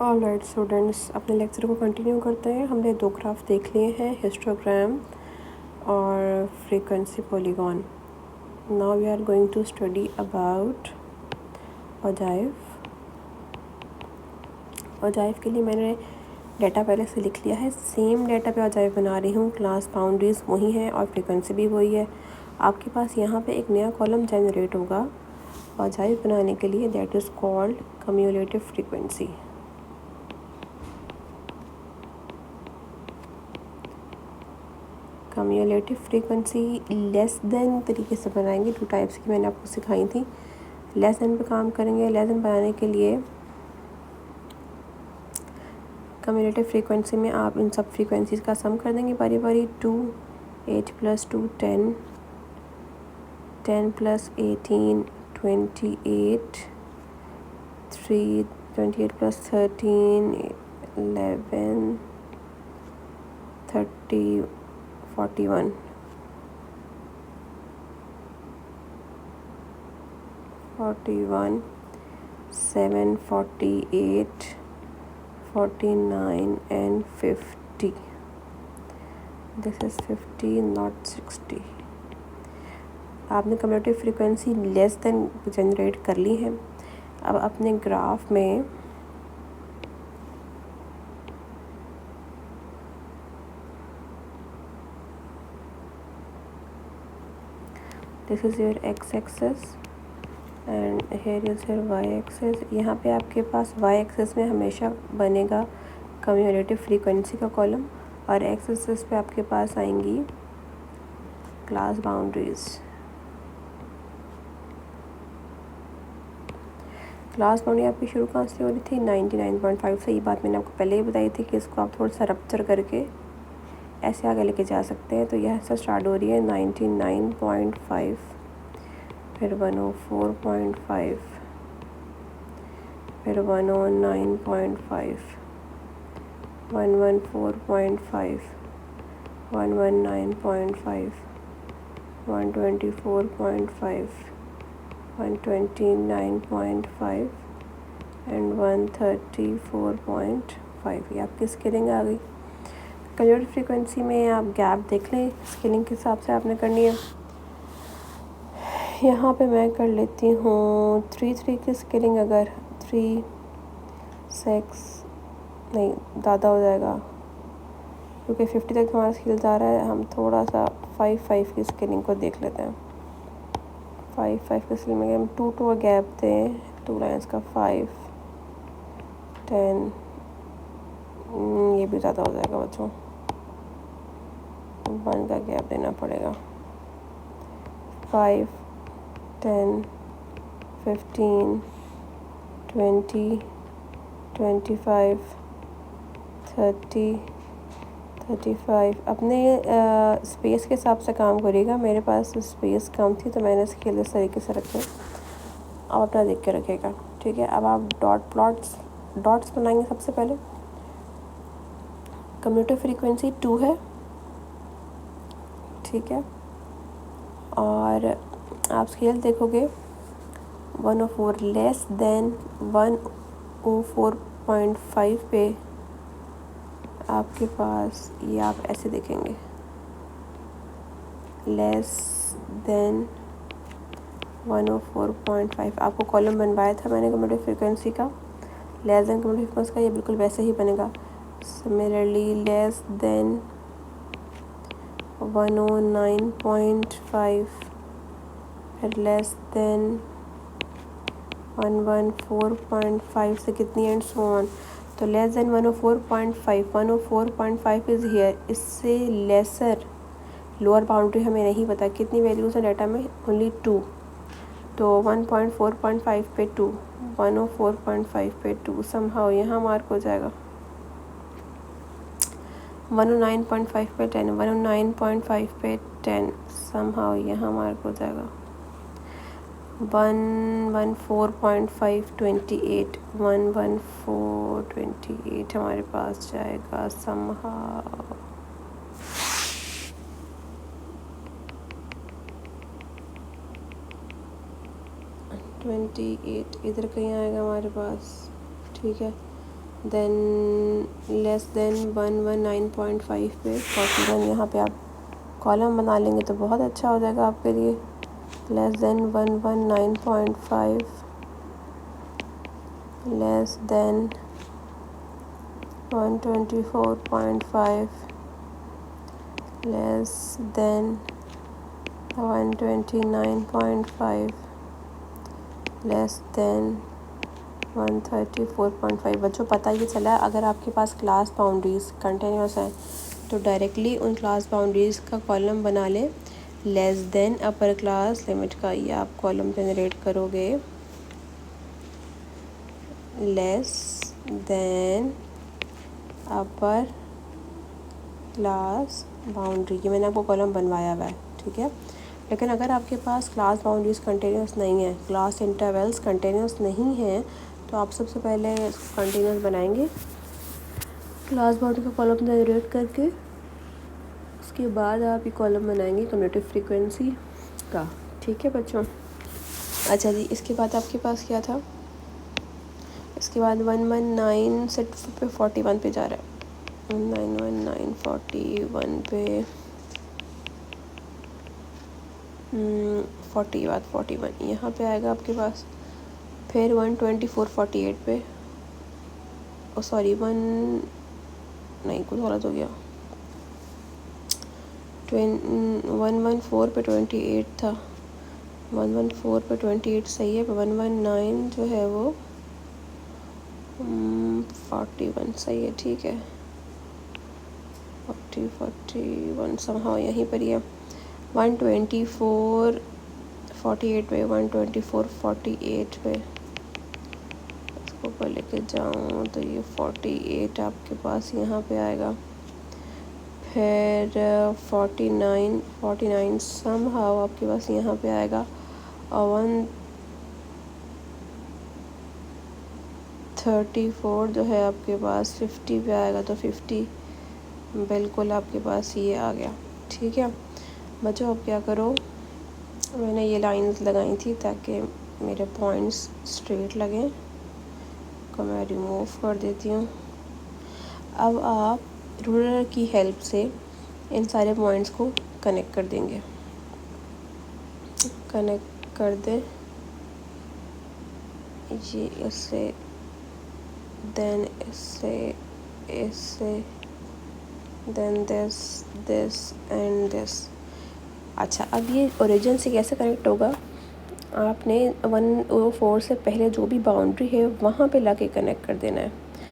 Alright students, अपने lecture को continue करते हैं। हमने दो ग्राफ देख लिए हैं, हिस्टोग्राम और frequency polygon. Now we are going to study about ogive. Ogive के लिए मैंने डाटा पहले से लिख लिया है। सेम डाटा पे ओजाइव बना रही हूँ। क्लास बाउंड्रीज वही है और फ्रीक्वेंसी भी वही है। आपके पास यहाँ पे एक नया कॉलम जनरेट होगा ओजाइव बनाने के लिए, that is called cumulative frequency. Cumulative frequency less then तरीके से बनाएंगे। टू टाइप्स की मैंने आपको सिखाई थी। लेस देन पे काम करेंगे। लेस देन बनाने के लिए कम्युलेटिव फ्रीक्वेंसी में आप इन सब फ्रीक्वेंसीज का सम कर देंगे बारी बारी। 2 8 + 2 10 10 + 18 28 3 28 + 13 11 30 41 41 7 48 49 and 50. This is 50 not 60. आपने cumulative frequency less than generate कर ली है। अब अपने ग्राफ में this is your x axis and here is your y axis. यहाँ पे आपके पास वाई एक्सेस में हमेशा बनेगा कम्युलेटिव फ्रीक्वेंसी का कॉलम और एक्स एक्सेस पे आपके पास आएंगी क्लास बाउंड्रीज। क्लास बाउंड्री आपकी शुरू कहाँ से हो रही थी? 99.5 से। ये बात मैंने आपको पहले ही बताई थी कि इसको आप थोड़ा सा रप्चर करके ऐसे आगे लेके जा सकते हैं। तो यह से स्टार्ट हो रही है 99.5, फिर 104.5, फिर 109.5, 114.5, 119.5, 124.5, 129.5 एंड 134.5। ये आपकी स्केलिंग आ गई। कम्युलेटिव फ्रीक्वेंसी में आप गैप देख लें, स्केलिंग के हिसाब से आपने करनी है। यहाँ पे मैं कर लेती हूँ 3 की स्केलिंग। अगर 3 6 नहीं ज़्यादा हो जाएगा क्योंकि 50 तक हमारा स्केल जा रहा है। हम थोड़ा सा 5 की स्केलिंग को देख लेते हैं। 5 की स्केलिंग में हम 2 का गैप दें, 2 लाइन्स का 5 10। ये भी ज़्यादा हो जाएगा बच्चों, 1 का गैप देना पड़ेगा। 5 10 15 20 25 30 35। अपने स्पेस के हिसाब से काम करिएगा। मेरे पास स्पेस कम थी तो मैंने स्केल इस तरीके से रखे। आप अपना देख के रखिएगा, ठीक है। अब आप डॉट्स बनाएंगे। सबसे पहले कम्युलेटिव फ्रीक्वेंसी 2 है, ठीक है। और आप स्केल देखोगे 104 लेस देन 104.5 पे आपके पास ये आप ऐसे देखेंगे लेस देन 104.5। आपको कॉलम बनवाया था मैंने कम्युलेटिव फ्रीक्वेंसी का, लेस देन कम्युलेटिव फ्रीक्वेंसी का, ये बिल्कुल वैसे ही बनेगा। सिमिलरली लेस देन 109.5, फिर लेस देन 114.5 से कितनी एंड सो ऑन। तो लेस देन 104.5 इज़ हियर। इससे लेसर लोअर बाउंड्री हमें नहीं पता कितनी वैल्यूज़ है डाटा में, ओनली 2। तो 104.5 पे 2, 104.5 पे 2 समहाउ यहाँ मार्क हो जाएगा। 109.5 पे 10, 109.5 पे 10 समहाउ यहाँ मार्क हो जाएगा। 114.5 28, 114.28 हमारे पास जाएगा समहाउ। 28 इधर कहीं आएगा हमारे पास, ठीक है। देन लेस देन 119.5 पे 41, यहाँ पे आप कॉलम बना लेंगे तो बहुत अच्छा हो जाएगा आपके लिए। Less than 119.5, less than 124.5, less than 129.5, less than 134.5। बच्चों पता ही चला, अगर आपके पास क्लास बाउंड्रीज कंटिन्यूस है तो डायरेक्टली उन क्लास बाउंड्रीज का कॉलम बना लें। Less than upper class limit का ये आप कॉलम जनरेट करोगे, less than upper class boundary, ये मैंने आपको कॉलम बनवाया हुआ है, ठीक है। लेकिन अगर आपके पास क्लास बाउंड्रीज कंटिन्यूस नहीं है, क्लास इंटरवल्स कंटिन्यूस नहीं है, तो आप सबसे पहले कंटिन्यूस बनाएंगे क्लास बाउंड्री का कॉलम जनरेट करके। उसके बाद आप ये कॉलम बनाएंगे कम्यूटेटिव फ्रीक्वेंसी का, ठीक है बच्चों। अच्छा जी, इसके बाद आपके पास क्या था, इसके बाद 119 से 41 पे जा रहा है, 1919 41 पे 40 बाद 41 यहाँ पे आएगा आपके पास। फिर 124 48 पे, ओ सॉरी 1 नहीं कुछ गलत हो गया, 114 पे 28 था, 114 पे 28 सही है। 119 जो है वो 41 सही है, ठीक है। 41 समहाउ यहीं पर ही है। 124 48 पे, 124 48 पे इसको ऊपर लेके जाऊँ तो ये 48 आपके पास यहाँ पे आएगा। फिर 49 समहाउ आपके पास यहाँ पे आएगा। और 134 जो है आपके पास 50 पे आएगा, तो 50 बिल्कुल आपके पास ये आ गया, ठीक है बच्चों। अब क्या करो, मैंने ये लाइंस लगाई थी ताकि मेरे पॉइंट्स स्ट्रेट लगें, को मैं रिमूव कर देती हूँ। अब आप रूलर की हेल्प से इन सारे पॉइंट्स को कनेक्ट कर देंगे, कनेक्ट कर दे ये इससे, देन इससे, इससे, देन दिस एंड दिस। अच्छा, अब ये ओरिजिन से कैसे कनेक्ट होगा, आपने 104 से पहले जो भी बाउंड्री है वहाँ पे लाके कनेक्ट कर देना है।